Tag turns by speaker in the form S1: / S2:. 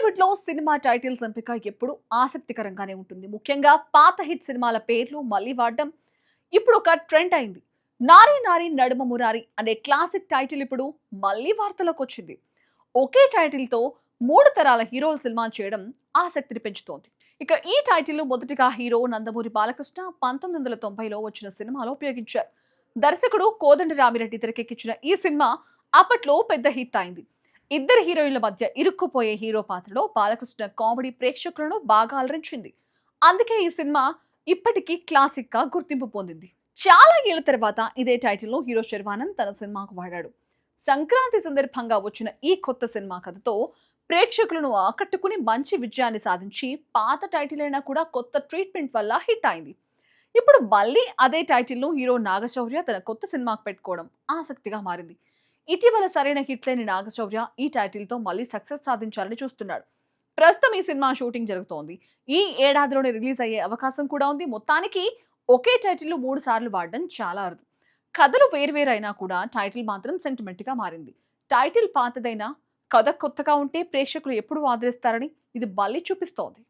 S1: టాలీవుడ్ లో cinema titles ఎంపిక ఎప్పుడు ఆసక్తికరంగానే ఉంటుంది. ముఖ్యంగా పాత హిట్ సినిమాల పేర్లు మళ్ళీ వాడడం ఇప్పుడు ఒక ట్రెండ్ అయింది. నారీ నారీ నడుమ మురారి అనే క్లాసిక్ టైటిల్ ఇప్పుడు మళ్ళీ వార్తలోకి వచ్చింది. ఒకే టైటిల్ తో మూడు తరాల హీరోల సినిమా చేయడం ఆసక్తిని పెంచుతోంది. ఇక ఈ టైటిల్ మొదటిగా హీరో నందమూరి బాలకృష్ణ 1990లో వచ్చిన సినిమాలో ఉపయోగించారు. దర్శకుడు కోదండరామిరెడ్డి తెరకెక్కించిన ఈ సినిమా అప్పట్లో పెద్ద హిట్ అయింది. ఇద్దరు హీరోయిన్ల మధ్య ఇరుక్కుపోయే హీరో పాత్రలో బాలకృష్ణ కామెడీ ప్రేక్షకులను బాగా అలరించింది. అందుకే ఈ సినిమా ఇప్పటికీ క్లాసిక్ గా గుర్తింపు పొందింది. చాలా ఏళ్ల తర్వాత ఇదే టైటిల్ ను హీరో శర్వానంద్ తన సినిమాకు వాడాడు. సంక్రాంతి సందర్భంగా వచ్చిన ఈ కొత్త సినిమా కథతో ప్రేక్షకులను ఆకట్టుకుని మంచి విజయాన్ని సాధించి పాత టైటిల్ అయినా కూడా కొత్త ట్రీట్మెంట్ వల్ల హిట్ అయింది. ఇప్పుడు మళ్ళీ అదే టైటిల్ ను హీరో నాగశౌర్య తన కొత్త సినిమాకు పెట్టుకోవడం ఆసక్తిగా మారింది. ఇటీవల సరైన హిట్ లేని నాగశౌర్య ఈ టైటిల్ తో మళ్ళీ సక్సెస్ సాధించాలని చూస్తున్నాడు. ప్రస్తుతం ఈ సినిమా షూటింగ్ జరుగుతోంది. ఈ ఏడాదిలోనే రిలీజ్ అయ్యే అవకాశం కూడా ఉంది. మొత్తానికి ఒకే టైటిల్ 3 సార్లు వాడడం చాలా అరుదు. కథలు వేర్వేరైనా కూడా టైటిల్ మాత్రం సెంటిమెంట్ గా మారింది. టైటిల్ పాతదైనా కథ కొత్తగా ఉంటే ప్రేక్షకులు ఎప్పుడు ఆదరిస్తారని ఇది మళ్ళీ చూపిస్తోంది.